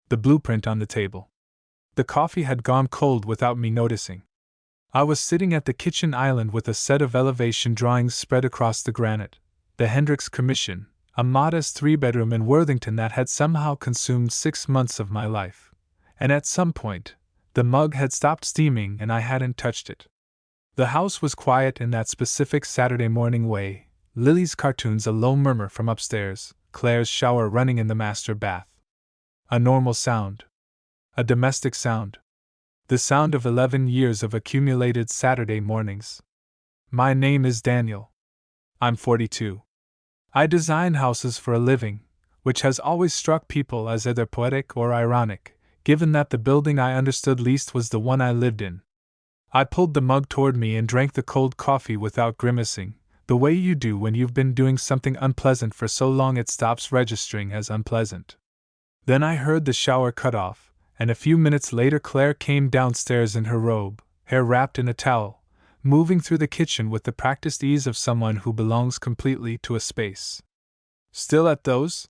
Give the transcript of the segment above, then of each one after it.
the blueprint on the table. The coffee had gone cold without me noticing. I was sitting at the kitchen island with a set of elevation drawings spread across the granite, the Hendricks Commission, a modest 3-bedroom in Worthington that had somehow consumed 6 months of my life, and at some point, the mug had stopped steaming and I hadn't touched it. The house was quiet in that specific Saturday morning way, Lily's cartoons a low murmur from upstairs, Claire's shower running in the master bath. A normal sound. A domestic sound. The sound of 11 years of accumulated Saturday mornings. My name is Daniel. I'm 42. I design houses for a living, which has always struck people as either poetic or ironic, given that the building I understood least was the one I lived in. I pulled the mug toward me and drank the cold coffee without grimacing, the way you do when you've been doing something unpleasant for so long it stops registering as unpleasant. Then I heard the shower cut off, and a few minutes later Claire came downstairs in her robe, hair wrapped in a towel, moving through the kitchen with the practiced ease of someone who belongs completely to a space. "Still at those?"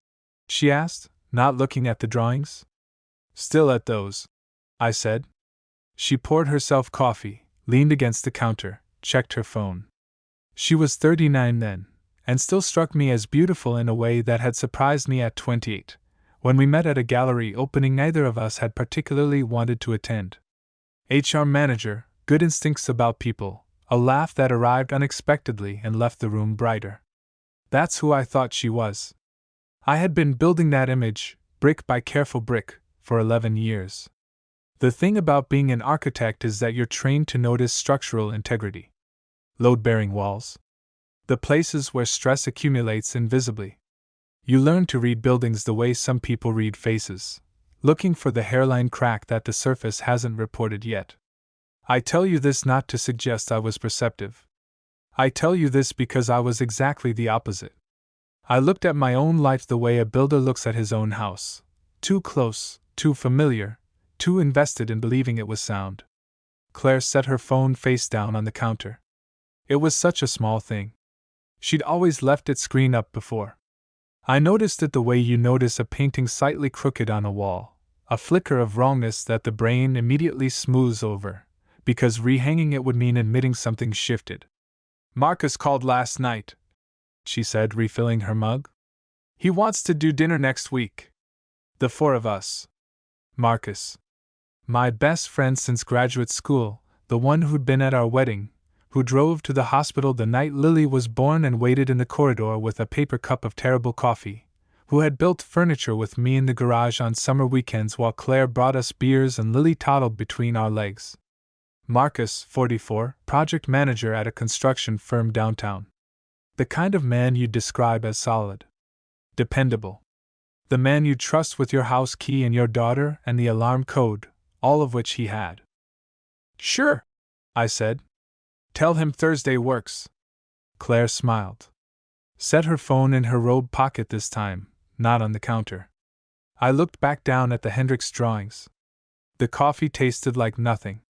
she asked, not looking at the drawings. "Still at those," I said. She poured herself coffee, leaned against the counter, checked her phone. She was 39 then, and still struck me as beautiful in a way that had surprised me at 28, when we met at a gallery opening neither of us had particularly wanted to attend. HR manager, good instincts about people, a laugh that arrived unexpectedly and left the room brighter. That's who I thought she was. I had been building that image, brick by careful brick, for 11 years. The thing about being an architect is that you're trained to notice structural integrity. Load-bearing walls. The places where stress accumulates invisibly. You learn to read buildings the way some people read faces, looking for the hairline crack that the surface hasn't reported yet. I tell you this not to suggest I was perceptive. I tell you this because I was exactly the opposite. I looked at my own life the way a builder looks at his own house. Too close, too familiar, too invested in believing it was sound. Claire set her phone face down on the counter. It was such a small thing. She'd always left its screen up before. I noticed it the way you notice a painting slightly crooked on a wall, a flicker of wrongness that the brain immediately smooths over, because rehanging it would mean admitting something shifted. "Marcus called last night," she said, refilling her mug. "He wants to do dinner next week. The 4 of us. Marcus. My best friend since graduate school, the one who'd been at our wedding, who drove to the hospital the night Lily was born and waited in the corridor with a paper cup of terrible coffee, who had built furniture with me in the garage on summer weekends while Claire brought us beers and Lily toddled between our legs. Marcus, 44, project manager at a construction firm downtown. The kind of man you'd describe as solid. Dependable. The man you'd trust with your house key and your daughter and the alarm code, all of which he had. "Sure," I said. "Tell him Thursday works." Claire smiled. Set her phone in her robe pocket this time, not on the counter. I looked back down at the Hendricks drawings. The coffee tasted like nothing.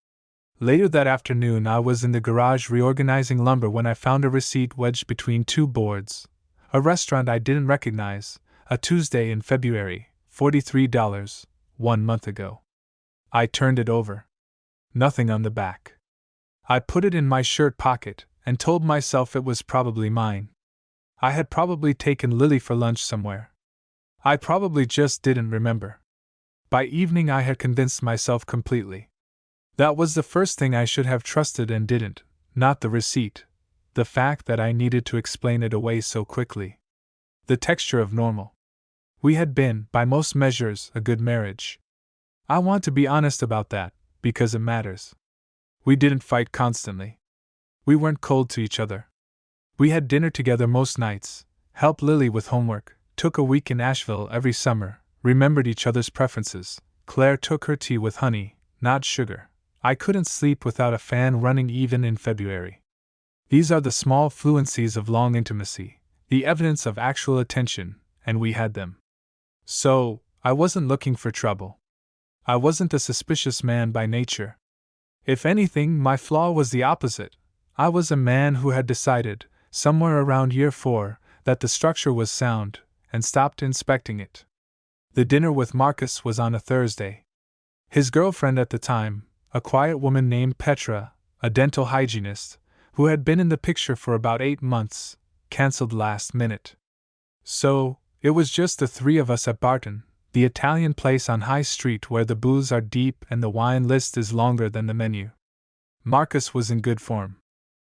Later that afternoon I was in the garage reorganizing lumber when I found a receipt wedged between 2 boards. A restaurant I didn't recognize, a Tuesday in February, $43, 1 month ago. I turned it over. Nothing on the back. I put it in my shirt pocket and told myself it was probably mine. I had probably taken Lily for lunch somewhere. I probably just didn't remember. By evening I had convinced myself completely. That was the first thing I should have trusted and didn't, not the receipt, the fact that I needed to explain it away so quickly. The texture of normal. We had been, by most measures, a good marriage. I want to be honest about that, because it matters. We didn't fight constantly. We weren't cold to each other. We had dinner together most nights, helped Lily with homework, took a week in Asheville every summer, remembered each other's preferences. Claire took her tea with honey, not sugar. I couldn't sleep without a fan running even in February. These are the small fluencies of long intimacy, the evidence of actual attention, and we had them. So, I wasn't looking for trouble. I wasn't a suspicious man by nature. If anything, my flaw was the opposite. I was a man who had decided, somewhere around year 4, that the structure was sound, and stopped inspecting it. The dinner with Marcus was on a Thursday. His girlfriend at the time, a quiet woman named Petra, a dental hygienist, who had been in the picture for about 8 months, cancelled last minute. So, it was just the three of us at Barton, the Italian place on High Street where the booths are deep and the wine list is longer than the menu. Marcus was in good form.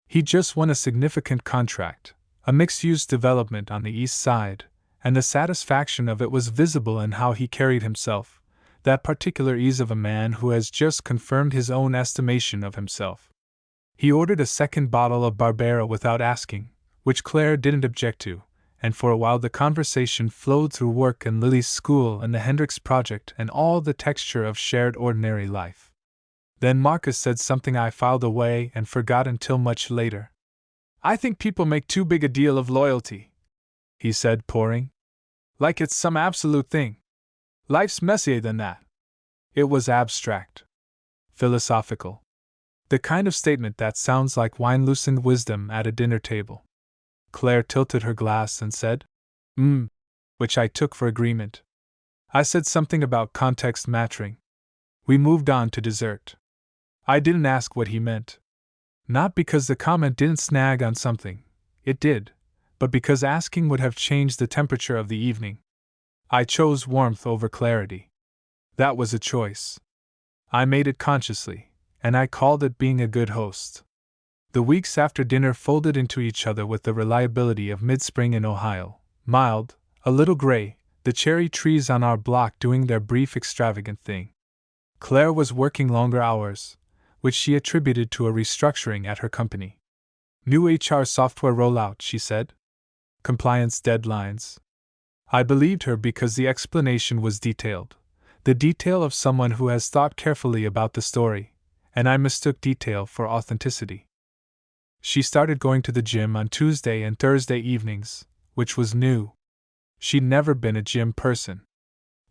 He just won a significant contract, a mixed-use development on the east side, and the satisfaction of it was visible in how he carried himself, that particular ease of a man who has just confirmed his own estimation of himself. He ordered a second bottle of Barbera without asking, which Claire didn't object to, and for a while the conversation flowed through work and Lily's school and the Hendricks project and all the texture of shared ordinary life. Then Marcus said something I filed away and forgot until much later. "I think people make too big a deal of loyalty," he said, pouring. "Like it's some absolute thing. Life's messier than that." It was abstract. Philosophical. The kind of statement that sounds like wine-loosened wisdom at a dinner table. Claire tilted her glass and said, which I took for agreement. I said something about context mattering. We moved on to dessert. I didn't ask what he meant. Not because the comment didn't snag on something, it did, but because asking would have changed the temperature of the evening. I chose warmth over clarity. That was a choice. I made it consciously, and I called it being a good host. The weeks after dinner folded into each other with the reliability of mid-spring in Ohio, mild, a little gray, the cherry trees on our block doing their brief extravagant thing. Claire was working longer hours, which she attributed to a restructuring at her company. New HR software rollout, she said. Compliance deadlines. I believed her because the explanation was detailed, the detail of someone who has thought carefully about the story, and I mistook detail for authenticity. She started going to the gym on Tuesday and Thursday evenings, which was new. She'd never been a gym person.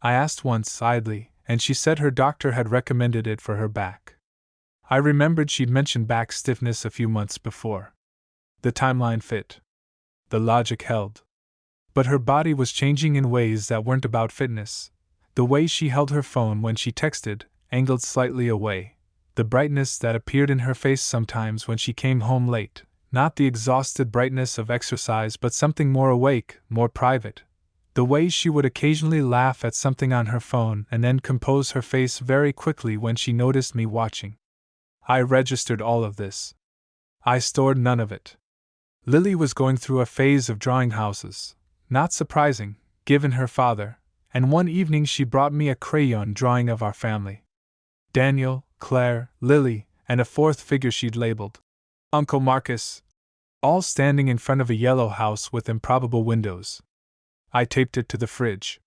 I asked once idly, and she said her doctor had recommended it for her back. I remembered she'd mentioned back stiffness a few months before. The timeline fit. The logic held. But her body was changing in ways that weren't about fitness. The way she held her phone when she texted, angled slightly away. The brightness that appeared in her face sometimes when she came home late, not the exhausted brightness of exercise but something more awake, more private. The way she would occasionally laugh at something on her phone and then compose her face very quickly when she noticed me watching. I registered all of this. I stored none of it. Lily was going through a phase of drawing houses, not surprising, given her father, and one evening she brought me a crayon drawing of our family. Daniel, Claire, Lily, and a fourth figure she'd labeled Uncle Marcus, all standing in front of a yellow house with improbable windows. I taped it to the fridge.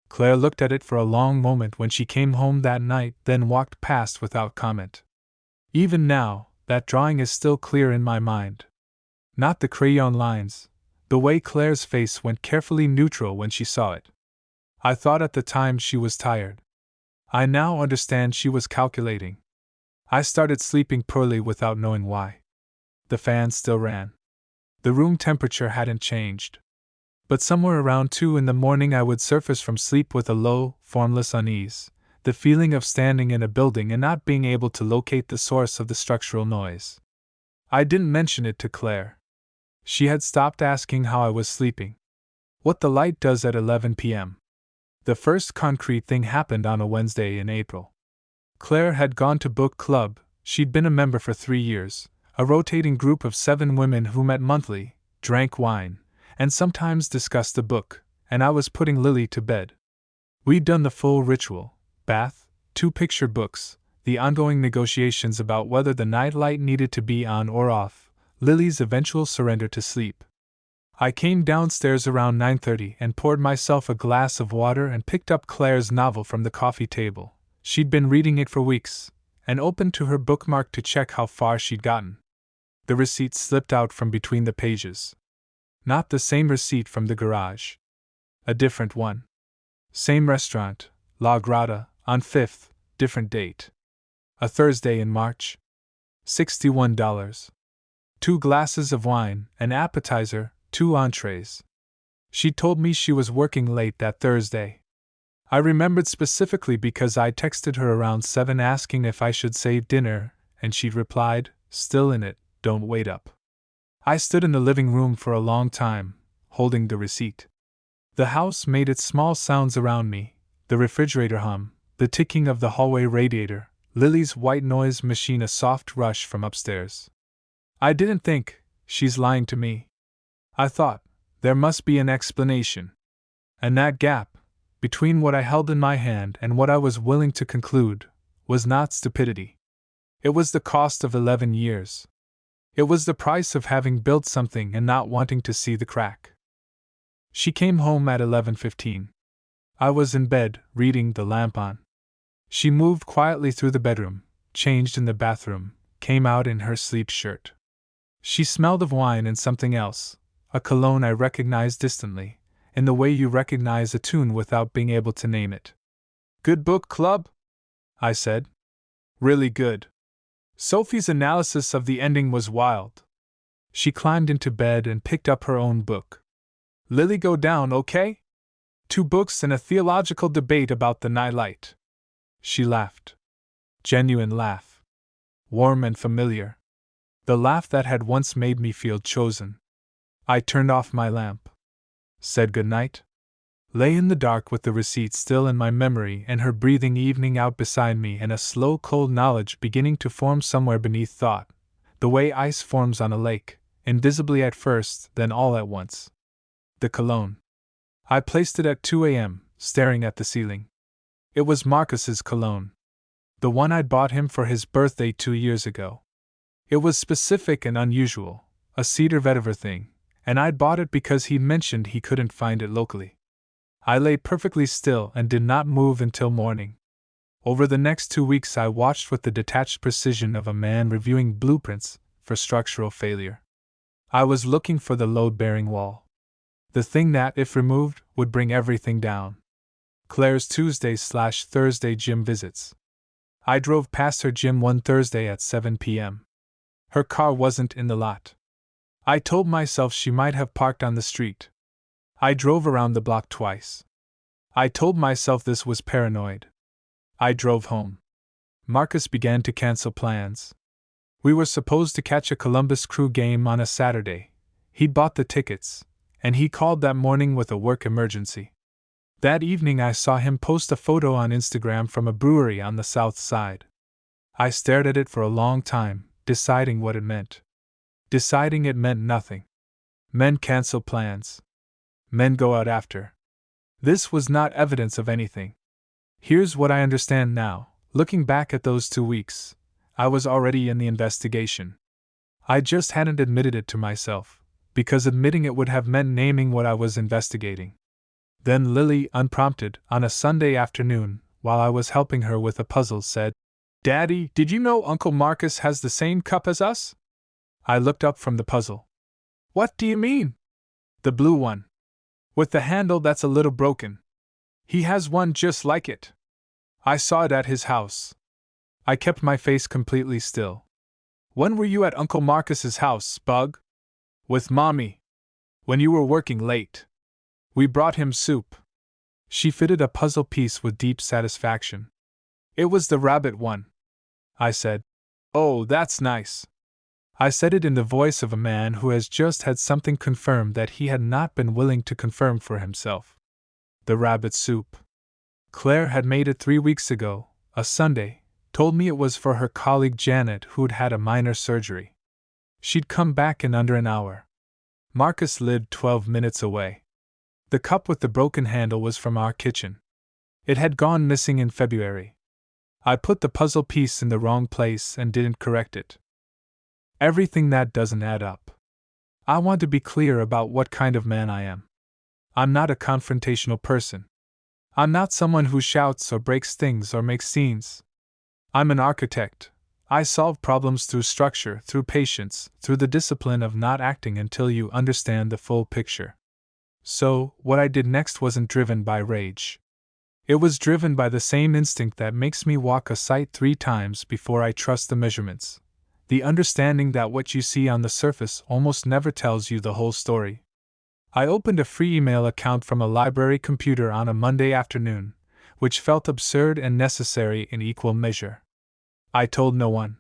Claire looked at it for a long moment when she came home that night, then walked past without comment. Even now, that drawing is still clear in my mind. Not the crayon lines, the way Claire's face went carefully neutral when she saw it. I thought at the time she was tired. I now understand she was calculating. I started sleeping poorly without knowing why. The fan still ran. The room temperature hadn't changed. But somewhere around 2 in the morning I would surface from sleep with a low, formless unease, the feeling of standing in a building and not being able to locate the source of the structural noise. I didn't mention it to Claire. She had stopped asking how I was sleeping. What the light does at 11 p.m. The first concrete thing happened on a Wednesday in April. Claire had gone to book club. She'd been a member for 3 years, a rotating group of 7 women who met monthly, drank wine, and sometimes discussed a book, and I was putting Lily to bed. We'd done the full ritual, bath, 2 picture books, the ongoing negotiations about whether the night light needed to be on or off, Lily's eventual surrender to sleep. I came downstairs around 9:30 and poured myself a glass of water and picked up Claire's novel from the coffee table. She'd been reading it for weeks, and opened to her bookmark to check how far she'd gotten. The receipt slipped out from between the pages. Not the same receipt from the garage. A different one. Same restaurant, La Grata, on 5th, different date. A Thursday in March. $61. 2 glasses of wine, an appetizer, 2 entrees. She told me she was working late that Thursday. I remembered specifically because I texted her around 7 asking if I should save dinner, and she'd replied, "Still in it, don't wait up." I stood in the living room for a long time, holding the receipt. The house made its small sounds around me, the refrigerator hum, the ticking of the hallway radiator, Lily's white noise machine, a soft rush from upstairs. I didn't think, she's lying to me. I thought, there must be an explanation. And that gap, between what I held in my hand and what I was willing to conclude, was not stupidity. It was the cost of 11 years. It was the price of having built something and not wanting to see the crack. She came home at 11:15. I was in bed, reading, the lamp on. She moved quietly through the bedroom, changed in the bathroom, came out in her sleep shirt. She smelled of wine and something else, a cologne I recognized distantly, in the way you recognize a tune without being able to name it. "Good book club?" I said. "Really good." Sophie's analysis of the ending was wild. She climbed into bed and picked up her own book. "Lily go down okay? 2 books and a theological debate about the nightlight." She laughed. Genuine laugh. Warm and familiar. The laugh that had once made me feel chosen. I turned off my lamp. Said goodnight. Lay in the dark with the receipt still in my memory and her breathing evening out beside me and a slow cold knowledge beginning to form somewhere beneath thought, the way ice forms on a lake, invisibly at first, then all at once. The cologne. I placed it at 2 a.m., staring at the ceiling. It was Marcus's cologne. The one I'd bought him for his birthday 2 years ago. It was specific and unusual, a cedar vetiver thing, and I'd bought it because he mentioned he couldn't find it locally. I lay perfectly still and did not move until morning. Over the next 2 weeks I watched with the detached precision of a man reviewing blueprints for structural failure. I was looking for the load-bearing wall. The thing that, if removed, would bring everything down. Claire's Tuesday/Thursday gym visits. I drove past her gym one Thursday at 7 p.m. Her car wasn't in the lot. I told myself she might have parked on the street. I drove around the block twice. I told myself this was paranoid. I drove home. Marcus began to cancel plans. We were supposed to catch a Columbus Crew game on a Saturday. He'd bought the tickets, and he called that morning with a work emergency. That evening I saw him post a photo on Instagram from a brewery on the south side. I stared at it for a long time, deciding what it meant. Deciding it meant nothing. Men cancel plans. Men go out after. This was not evidence of anything. Here's what I understand now. Looking back at those 2 weeks, I was already in the investigation. I just hadn't admitted it to myself, because admitting it would have meant naming what I was investigating. Then Lily, unprompted, on a Sunday afternoon, while I was helping her with a puzzle, said, "Daddy, did you know Uncle Marcus has the same cup as us?" I looked up from the puzzle. "What do you mean?" "The blue one. With the handle that's a little broken. He has one just like it. I saw it at his house." I kept my face completely still. "When were you at Uncle Marcus's house, Bug?" "With Mommy. When you were working late. We brought him soup." She fitted a puzzle piece with deep satisfaction. "It was the rabbit one," I said. "Oh, that's nice." I said it in the voice of a man who has just had something confirmed that he had not been willing to confirm for himself. The rabbit soup. Claire had made it 3 weeks ago, a Sunday, told me it was for her colleague Janet who'd had a minor surgery. She'd come back in under an hour. Marcus lived 12 minutes away. The cup with the broken handle was from our kitchen. It had gone missing in February. I put the puzzle piece in the wrong place and didn't correct it. Everything that doesn't add up. I want to be clear about what kind of man I am. I'm not a confrontational person. I'm not someone who shouts or breaks things or makes scenes. I'm an architect. I solve problems through structure, through patience, through the discipline of not acting until you understand the full picture. So, what I did next wasn't driven by rage. It was driven by the same instinct that makes me walk a site 3 times before I trust the measurements. The understanding that what you see on the surface almost never tells you the whole story. I opened a free email account from a library computer on a Monday afternoon, which felt absurd and necessary in equal measure. I told no one.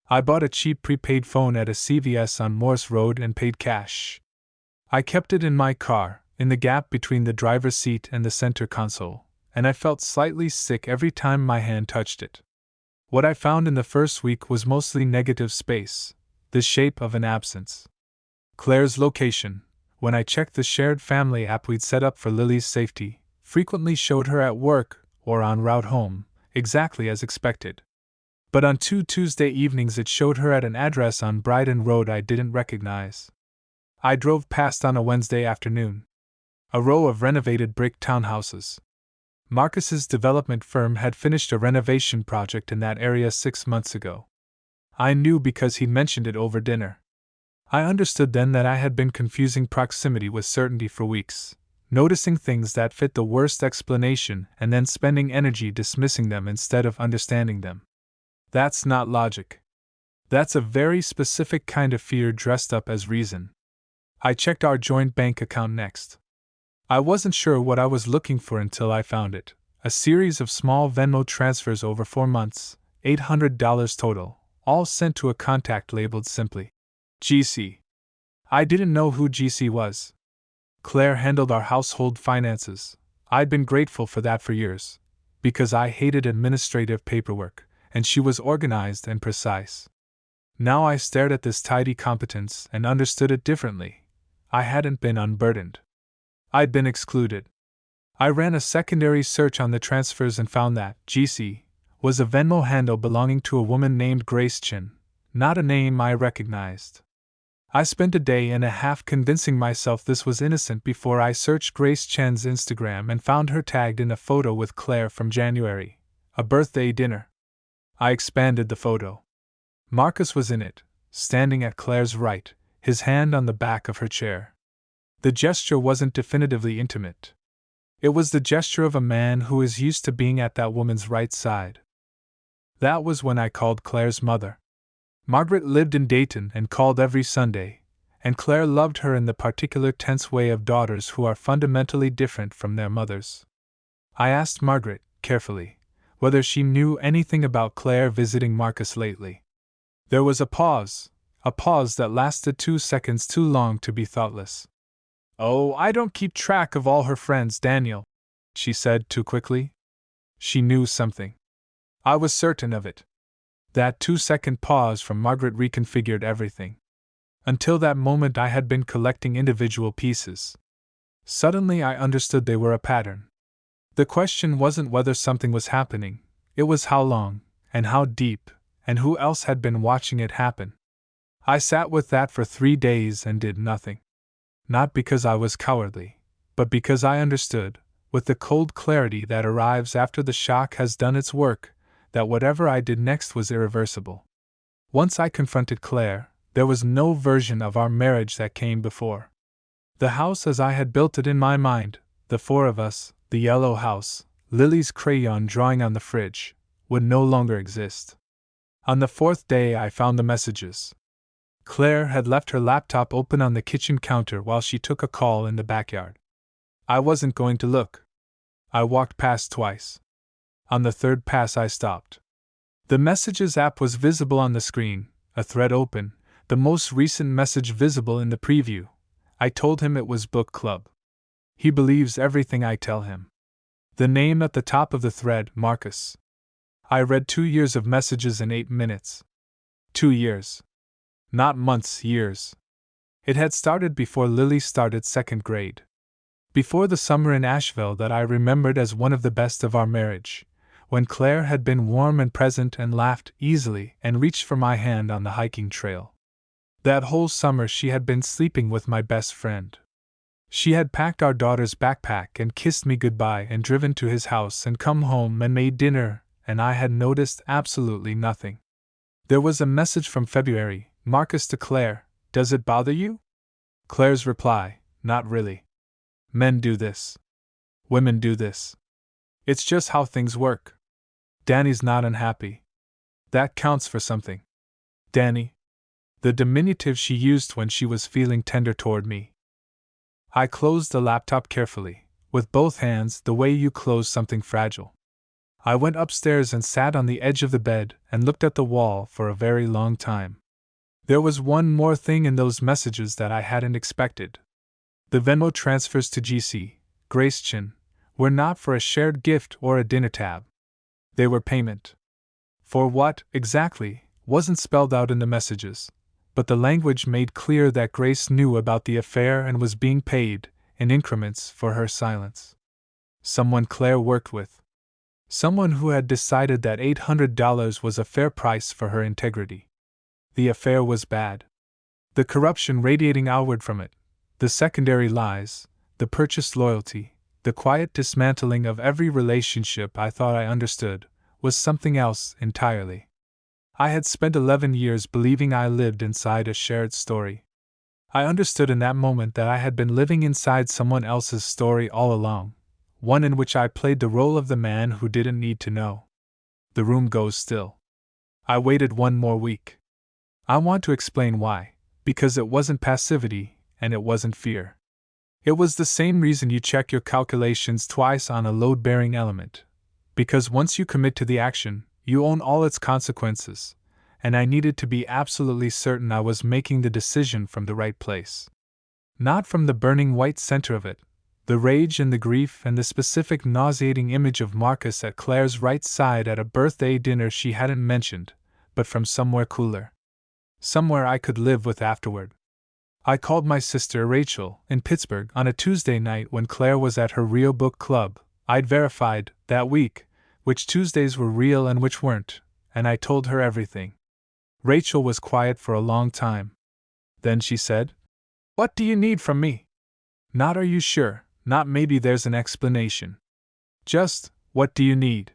I bought a cheap prepaid phone at a CVS on Morse Road and paid cash. I kept it in my car, in the gap between the driver's seat and the center console, and I felt slightly sick every time my hand touched it. What I found in the first week was mostly negative space, the shape of an absence. Claire's location, when I checked the shared family app we'd set up for Lily's safety, frequently showed her at work or en route home, exactly as expected. But on 2 Tuesday evenings it showed her at an address on Brighton Road I didn't recognize. I drove past on a Wednesday afternoon. A row of renovated brick townhouses. Marcus's development firm had finished a renovation project in that area 6 months ago. I knew because he'd mentioned it over dinner. I understood then that I had been confusing proximity with certainty for weeks, noticing things that fit the worst explanation and then spending energy dismissing them instead of understanding them. That's not logic. That's a very specific kind of fear dressed up as reason. I checked our joint bank account next. I wasn't sure what I was looking for until I found it. A series of small Venmo transfers over 4 months, $800 total, all sent to a contact labeled simply GC. I didn't know who GC was. Claire handled our household finances. I'd been grateful for that for years, because I hated administrative paperwork, and she was organized and precise. Now I stared at this tidy competence and understood it differently. I hadn't been unburdened. I'd been excluded. I ran a secondary search on the transfers and found that GC was a Venmo handle belonging to a woman named Grace Chin, not a name I recognized. I spent a day and a half convincing myself this was innocent before I searched Grace Chen's Instagram and found her tagged in a photo with Claire from January, a birthday dinner. I expanded the photo. Marcus was in it, standing at Claire's right, his hand on the back of her chair. The gesture wasn't definitively intimate. It was the gesture of a man who is used to being at that woman's right side. That was when I called Claire's mother. Margaret lived in Dayton and called every Sunday, and Claire loved her in the particular tense way of daughters who are fundamentally different from their mothers. I asked Margaret, carefully, whether she knew anything about Claire visiting Marcus lately. There was a pause that lasted 2 seconds too long to be thoughtless. "Oh, I don't keep track of all her friends, Daniel," she said too quickly. She knew something. I was certain of it. That 2-second pause from Margaret reconfigured everything. Until that moment I had been collecting individual pieces. Suddenly I understood they were a pattern. The question wasn't whether something was happening, it was how long, and how deep, and who else had been watching it happen. I sat with that for 3 days and did nothing. Not because I was cowardly, but because I understood, with the cold clarity that arrives after the shock has done its work, that whatever I did next was irreversible. Once I confronted Claire, there was no version of our marriage that came before. The house as I had built it in my mind, the 4 of us, the yellow house, Lily's crayon drawing on the fridge, would no longer exist. On the 4th day I found the messages. Claire had left her laptop open on the kitchen counter while she took a call in the backyard. I wasn't going to look. I walked past twice. On the 3rd pass I stopped. The Messages app was visible on the screen, a thread open, the most recent message visible in the preview. I told him it was book club. He believes everything I tell him. The name at the top of the thread, Marcus. I read 2 years of messages in 8 minutes. 2 years. Not months, years. It had started before Lily started 2nd grade. Before the summer in Asheville that I remembered as one of the best of our marriage, when Claire had been warm and present and laughed easily and reached for my hand on the hiking trail. That whole summer she had been sleeping with my best friend. She had packed our daughter's backpack and kissed me goodbye and driven to his house and come home and made dinner, and I had noticed absolutely nothing. There was a message from February, Marcus to Claire, "Does it bother you?" Claire's reply, "Not really. Men do this. Women do this. It's just how things work. Danny's not unhappy. That counts for something. Danny." The diminutive she used when she was feeling tender toward me. I closed the laptop carefully, with both hands the way you close something fragile. I went upstairs and sat on the edge of the bed and looked at the wall for a very long time. There was one more thing in those messages that I hadn't expected. The Venmo transfers to GC, Grace Chin, were not for a shared gift or a dinner tab. They were payment. For what, exactly, wasn't spelled out in the messages, but the language made clear that Grace knew about the affair and was being paid, in increments, for her silence. Someone Claire worked with. Someone who had decided that $800 was a fair price for her integrity. The affair was bad. The corruption radiating outward from it, the secondary lies, the purchased loyalty, the quiet dismantling of every relationship I thought I understood, was something else entirely. I had spent 11 years believing I lived inside a shared story. I understood in that moment that I had been living inside someone else's story all along, one in which I played the role of the man who didn't need to know. The room goes still. I waited one more week. I want to explain why, because it wasn't passivity, and it wasn't fear. It was the same reason you check your calculations twice on a load-bearing element. Because once you commit to the action, you own all its consequences, and I needed to be absolutely certain I was making the decision from the right place. Not from the burning white center of it, the rage and the grief and the specific nauseating image of Marcus at Claire's right side at a birthday dinner she hadn't mentioned, but from somewhere cooler. Somewhere I could live with afterward. I called my sister Rachel in Pittsburgh on a Tuesday night when Claire was at her Rio Book Club. I'd verified, that week, which Tuesdays were real and which weren't, and I told her everything. Rachel was quiet for a long time. Then she said, "What do you need from me?" Not "are you sure," not "maybe there's an explanation." Just, "What do you need?"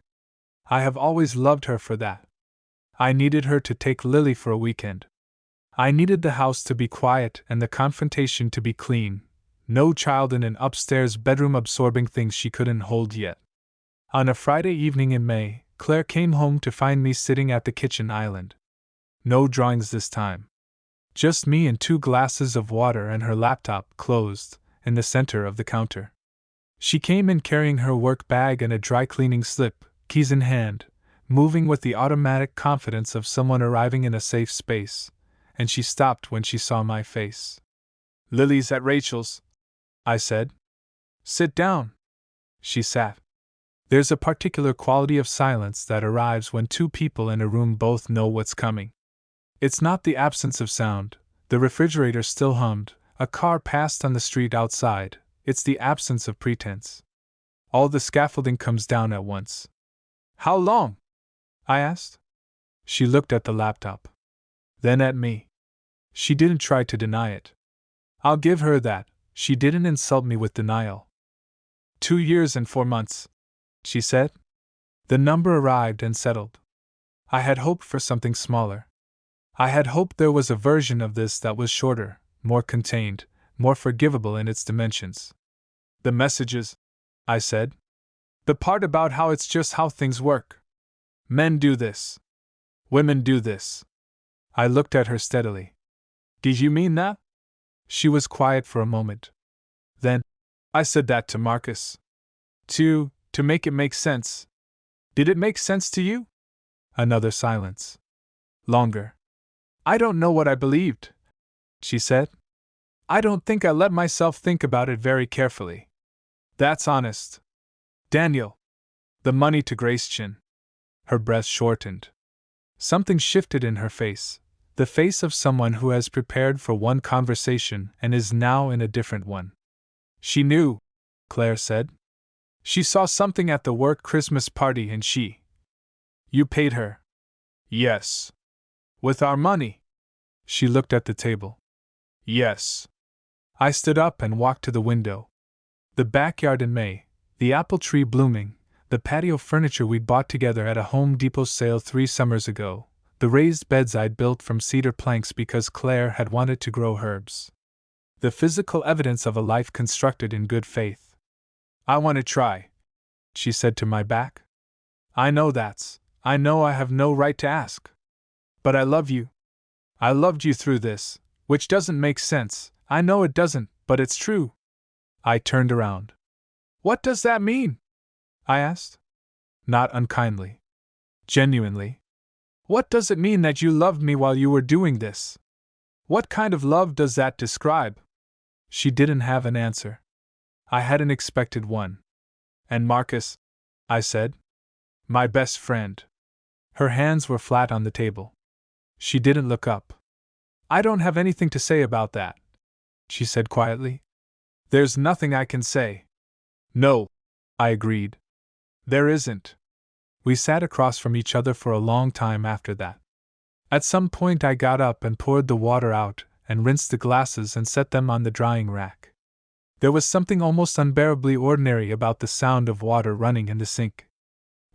I have always loved her for that. I needed her to take Lily for a weekend. I needed the house to be quiet and the confrontation to be clean, no child in an upstairs bedroom absorbing things she couldn't hold yet. On a Friday evening in May, Claire came home to find me sitting at the kitchen island. No drawings this time. Just me and 2 glasses of water and her laptop closed, in the center of the counter. She came in carrying her work bag and a dry cleaning slip, keys in hand, moving with the automatic confidence of someone arriving in a safe space, and she stopped when she saw my face. "Lily's at Rachel's," I said. "Sit down." She sat. There's a particular quality of silence that arrives when 2 people in a room both know what's coming. It's not the absence of sound, the refrigerator still hummed, a car passed on the street outside, it's the absence of pretense. All the scaffolding comes down at once. "How long?" I asked. She looked at the laptop. Then at me. She didn't try to deny it. I'll give her that, she didn't insult me with denial. 2 years and 4 months, she said. The number arrived and settled. I had hoped for something smaller. I had hoped there was a version of this that was shorter, more contained, more forgivable in its dimensions. "The messages," I said. "The part about how it's just how things work. Men do this. Women do this." I looked at her steadily. "Did you mean that?" She was quiet for a moment. Then, "I said that to Marcus. To make it make sense. Did it make sense to you?" Another silence. Longer. "I don't know what I believed," she said. "I don't think I let myself think about it very carefully. That's honest. Daniel. The money to Grace Chin." Her breath shortened. Something shifted in her face, the face of someone who has prepared for one conversation and is now in a different one. "She knew," Claire said. "She saw something at the work Christmas party and she." "You paid her?" "Yes." "With our money?" She looked at the table. "Yes." I stood up and walked to the window. The backyard in May, the apple tree blooming, the patio furniture we'd bought together at a Home Depot sale 3 summers ago, the raised beds I'd built from cedar planks because Claire had wanted to grow herbs. The physical evidence of a life constructed in good faith. "I want to try," she said to my back. I know I have no right to ask. But I love you. I loved you through this, which doesn't make sense, I know it doesn't, but it's true." I turned around. "What does that mean?" I asked. not unkindly. Genuinely. What does it mean that you loved me while you were doing this? What kind of love does that describe? She didn't have an answer. I hadn't expected one. And Marcus? I said. My best friend. Her hands were flat on the table. She didn't look up. I don't have anything to say about that, she said quietly. There's nothing I can say. No, I agreed. There isn't. We sat across from each other for a long time after that. At some point I got up and poured the water out and rinsed the glasses and set them on the drying rack. There was something almost unbearably ordinary about the sound of water running in the sink.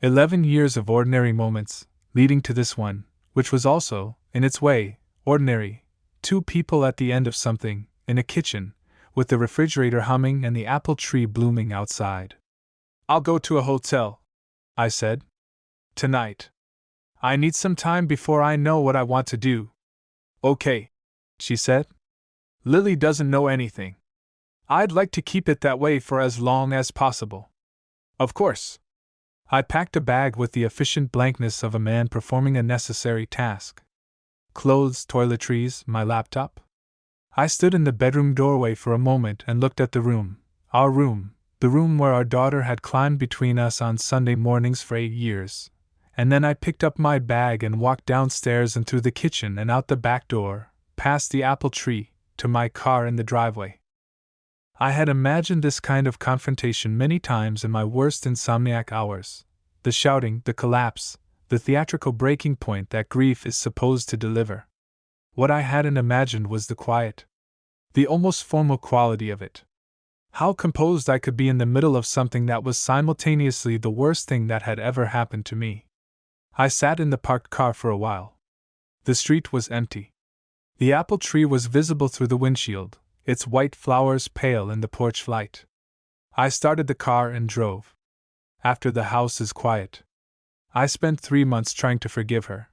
11 years of ordinary moments, leading to this one, which was also, in its way, ordinary. 2 people at the end of something, in a kitchen, with the refrigerator humming and the apple tree blooming outside. I'll go to a hotel, I said. Tonight. I need some time before I know what I want to do. Okay, she said. Lily doesn't know anything. I'd like to keep it that way for as long as possible. Of course. I packed a bag with the efficient blankness of a man performing a necessary task. Clothes, toiletries, my laptop. I stood in the bedroom doorway for a moment and looked at the room, our room, the room where our daughter had climbed between us on Sunday mornings for 8 years. And then I picked up my bag and walked downstairs and through the kitchen and out the back door, past the apple tree, to my car in the driveway. I had imagined this kind of confrontation many times in my worst insomniac hours. The shouting, the collapse, the theatrical breaking point that grief is supposed to deliver. What I hadn't imagined was the quiet, the almost formal quality of it. How composed I could be in the middle of something that was simultaneously the worst thing that had ever happened to me. I sat in the parked car for a while. The street was empty. The apple tree was visible through the windshield, its white flowers pale in the porch light. I started the car and drove. After the house is quiet. I spent 3 months trying to forgive her.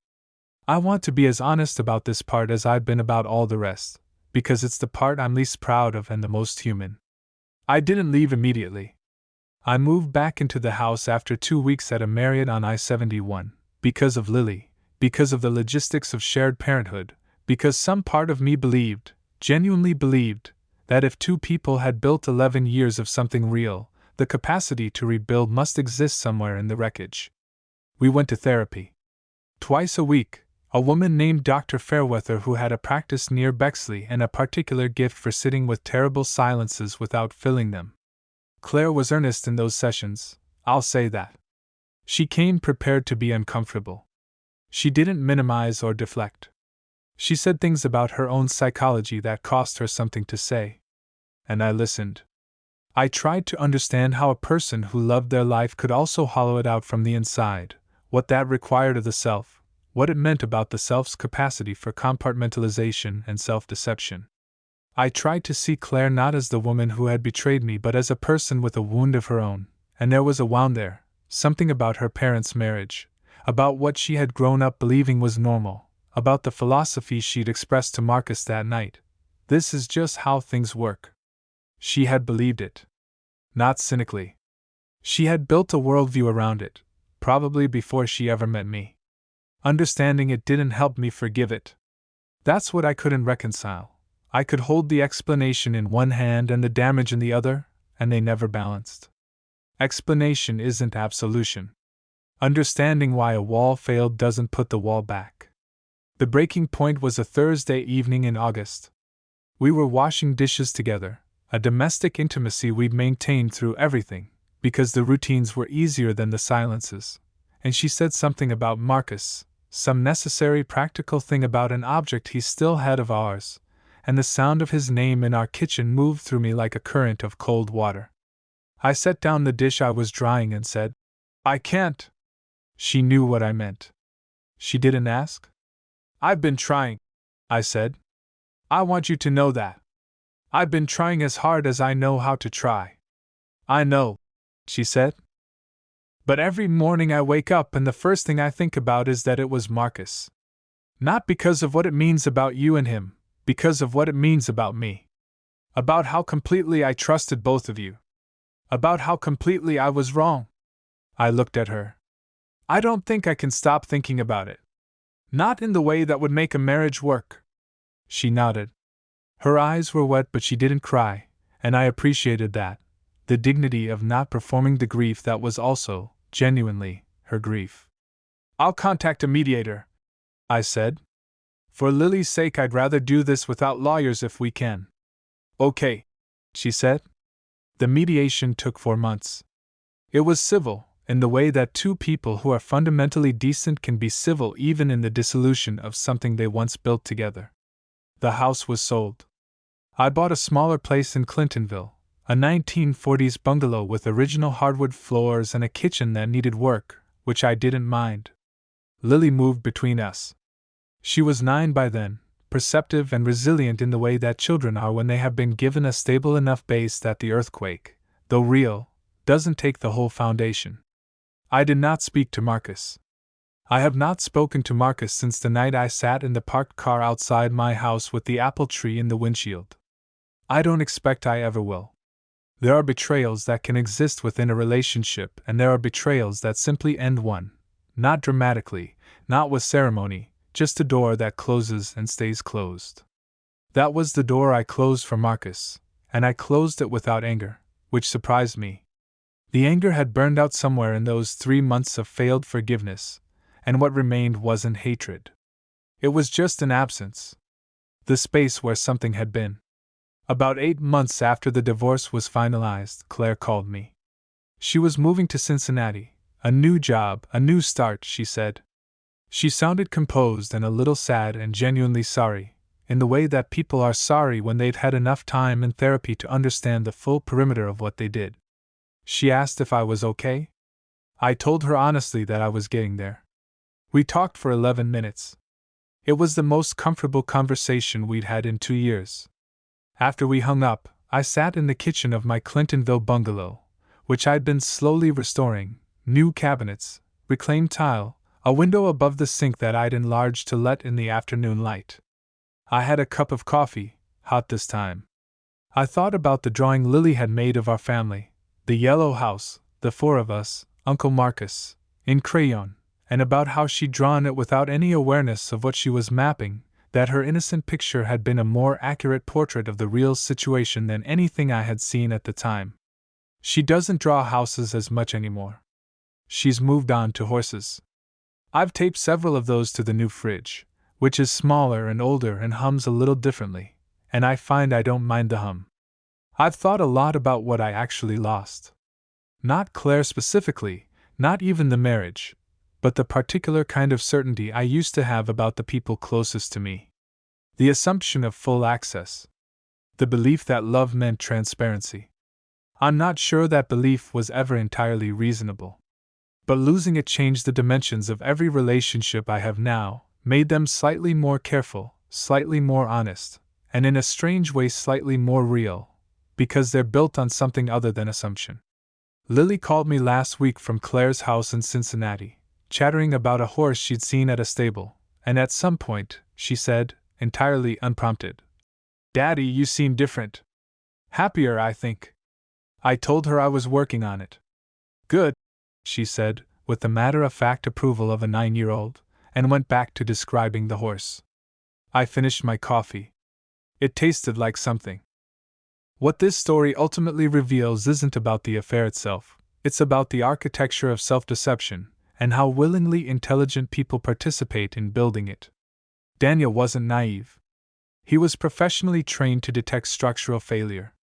I want to be as honest about this part as I've been about all the rest, because it's the part I'm least proud of and the most human. I didn't leave immediately. I moved back into the house after 2 weeks at a Marriott on I-71. Because of Lily, because of the logistics of shared parenthood, because some part of me believed, genuinely believed, that if 2 people had built 11 years of something real, the capacity to rebuild must exist somewhere in the wreckage. We went to therapy. Twice a week, a woman named Dr. Fairweather, who had a practice near Bexley and a particular gift for sitting with terrible silences without filling them. Claire was earnest in those sessions, I'll say that. She came prepared to be uncomfortable. She didn't minimize or deflect. She said things about her own psychology that cost her something to say. And I listened. I tried to understand how a person who loved their life could also hollow it out from the inside, what that required of the self, what it meant about the self's capacity for compartmentalization and self-deception. I tried to see Claire not as the woman who had betrayed me but as a person with a wound of her own, and there was a wound there. Something about her parents' marriage, about what she had grown up believing was normal, about the philosophy she'd expressed to Marcus that night. This is just how things work. She had believed it. Not cynically. She had built a worldview around it, probably before she ever met me. Understanding it didn't help me forgive it. That's what I couldn't reconcile. I could hold the explanation in one hand and the damage in the other, and they never balanced. Explanation isn't absolution. Understanding why a wall failed doesn't put the wall back. The breaking point was a Thursday evening in August. We were washing dishes together, a domestic intimacy we'd maintained through everything, because the routines were easier than the silences, and she said something about Marcus, some necessary practical thing about an object he still had of ours, and the sound of his name in our kitchen moved through me like a current of cold water. I set down the dish I was drying and said, I can't. She knew what I meant. She didn't ask. I've been trying, I said. I want you to know that. I've been trying as hard as I know how to try. I know, she said. But every morning I wake up and the first thing I think about is that it was Marcus. Not because of what it means about you and him, because of what it means about me. About how completely I trusted both of you. About how completely I was wrong. I looked at her. I don't think I can stop thinking about it. Not in the way that would make a marriage work. She nodded. Her eyes were wet, but she didn't cry, and I appreciated that. The dignity of not performing the grief that was also, genuinely, her grief. I'll contact a mediator, I said. For Lily's sake, I'd rather do this without lawyers if we can. Okay, she said. The mediation took 4 months. It was civil, in the way that two people who are fundamentally decent can be civil even in the dissolution of something they once built together. The house was sold. I bought a smaller place in Clintonville, a 1940s bungalow with original hardwood floors and a kitchen that needed work, which I didn't mind. Lily moved between us. She was 9 by then, perceptive and resilient in the way that children are when they have been given a stable enough base that the earthquake, though real, doesn't take the whole foundation. I did not speak to Marcus. I have not spoken to Marcus since the night I sat in the parked car outside my house with the apple tree in the windshield. I don't expect I ever will. There are betrayals that can exist within a relationship, and there are betrayals that simply end one. Not dramatically, not with ceremony, just a door that closes and stays closed. That was the door I closed for Marcus, and I closed it without anger, which surprised me. The anger had burned out somewhere in those 3 months of failed forgiveness, and what remained wasn't hatred. It was just an absence. The space where something had been. About 8 months after the divorce was finalized, Claire called me. She was moving to Cincinnati. A new job, a new start, she said. She sounded composed and a little sad and genuinely sorry, in the way that people are sorry when they've had enough time in therapy to understand the full perimeter of what they did. She asked if I was okay. I told her honestly that I was getting there. We talked for 11 minutes. It was the most comfortable conversation we'd had in 2 years. After we hung up, I sat in the kitchen of my Clintonville bungalow, which I'd been slowly restoring, new cabinets, reclaimed tile, a window above the sink that I'd enlarged to let in the afternoon light. I had a cup of coffee, hot this time. I thought about the drawing Lily had made of our family, the yellow house, the 4 of us, Uncle Marcus, in crayon, and about how she'd drawn it without any awareness of what she was mapping, that her innocent picture had been a more accurate portrait of the real situation than anything I had seen at the time. She doesn't draw houses as much anymore. She's moved on to horses. I've taped several of those to the new fridge, which is smaller and older and hums a little differently, and I find I don't mind the hum. I've thought a lot about what I actually lost. Not Claire specifically, not even the marriage, but the particular kind of certainty I used to have about the people closest to me. The assumption of full access. The belief that love meant transparency. I'm not sure that belief was ever entirely reasonable. But losing it changed the dimensions of every relationship I have now, made them slightly more careful, slightly more honest, and in a strange way slightly more real, because they're built on something other than assumption. Lily called me last week from Claire's house in Cincinnati, chattering about a horse she'd seen at a stable, and at some point, she said, entirely unprompted, "Daddy, you seem different. Happier, I think." I told her I was working on it. "Good," she said, with the matter-of-fact approval of a 9-year-old, and went back to describing the horse. I finished my coffee. It tasted like something. What this story ultimately reveals isn't about the affair itself, it's about the architecture of self-deception, and how willingly intelligent people participate in building it. Daniel wasn't naive. He was professionally trained to detect structural failure.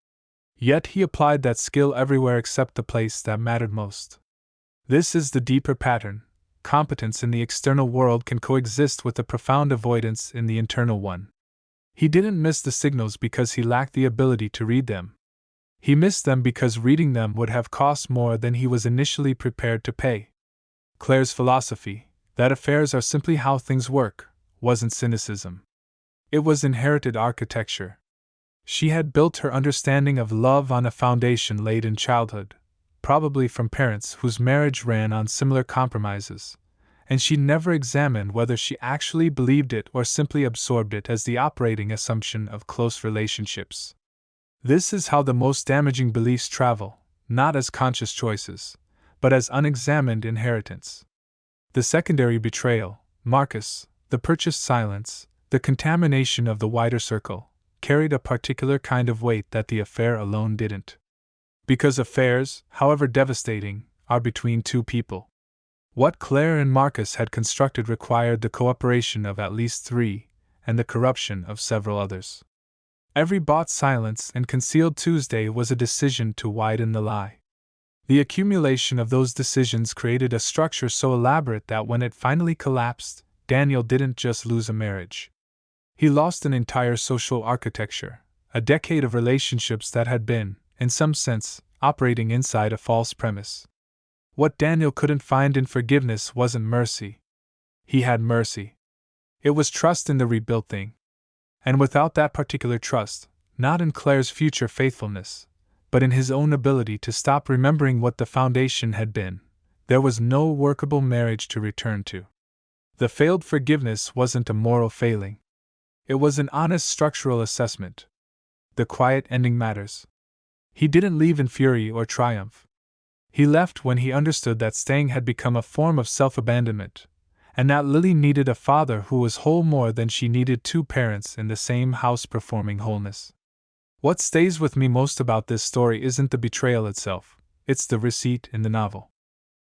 Yet he applied that skill everywhere except the place that mattered most. This is the deeper pattern. Competence in the external world can coexist with a profound avoidance in the internal one. He didn't miss the signals because he lacked the ability to read them. He missed them because reading them would have cost more than he was initially prepared to pay. Claire's philosophy, that affairs are simply how things work, wasn't cynicism. It was inherited architecture. She had built her understanding of love on a foundation laid in childhood, probably from parents whose marriage ran on similar compromises, and she never examined whether she actually believed it or simply absorbed it as the operating assumption of close relationships. This is how the most damaging beliefs travel, not as conscious choices, but as unexamined inheritance. The secondary betrayal, Marcus, the purchased silence, the contamination of the wider circle, carried a particular kind of weight that the affair alone didn't. Because affairs, however devastating, are between two people. What Claire and Marcus had constructed required the cooperation of at least three, and the corruption of several others. Every bought silence and concealed Tuesday was a decision to widen the lie. The accumulation of those decisions created a structure so elaborate that when it finally collapsed, Daniel didn't just lose a marriage. He lost an entire social architecture, a decade of relationships that had been, in some sense, operating inside a false premise. What Daniel couldn't find in forgiveness wasn't mercy. He had mercy. It was trust in the rebuilt thing. And without that particular trust, not in Claire's future faithfulness, but in his own ability to stop remembering what the foundation had been, there was no workable marriage to return to. The failed forgiveness wasn't a moral failing. It was an honest structural assessment. The quiet ending matters. He didn't leave in fury or triumph. He left when he understood that staying had become a form of self-abandonment, and that Lily needed a father who was whole more than she needed two parents in the same house performing wholeness. What stays with me most about this story isn't the betrayal itself, it's the receipt in the novel.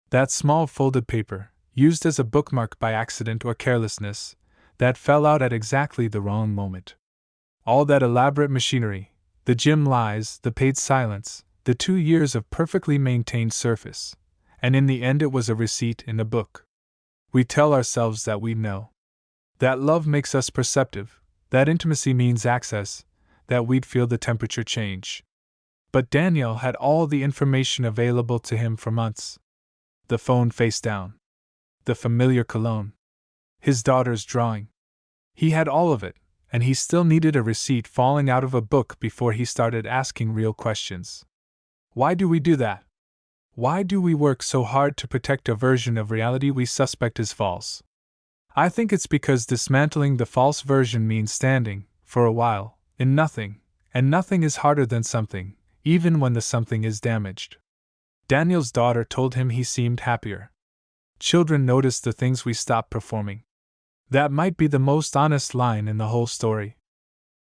That small folded paper, used as a bookmark by accident or carelessness, that fell out at exactly the wrong moment. All that elaborate machinery, the gym lies, the paid silence, the 2 years of perfectly maintained surface, and in the end it was a receipt in a book. We tell ourselves that we know. That love makes us perceptive, that intimacy means access, that we'd feel the temperature change. But Daniel had all the information available to him for months. The phone face down. The familiar cologne. His daughter's drawing. He had all of it, and he still needed a receipt falling out of a book before he started asking real questions. Why do we do that? Why do we work so hard to protect a version of reality we suspect is false? I think it's because dismantling the false version means standing, for a while, in nothing, and nothing is harder than something, even when the something is damaged. Daniel's daughter told him he seemed happier. Children notice the things we stop performing. That might be the most honest line in the whole story.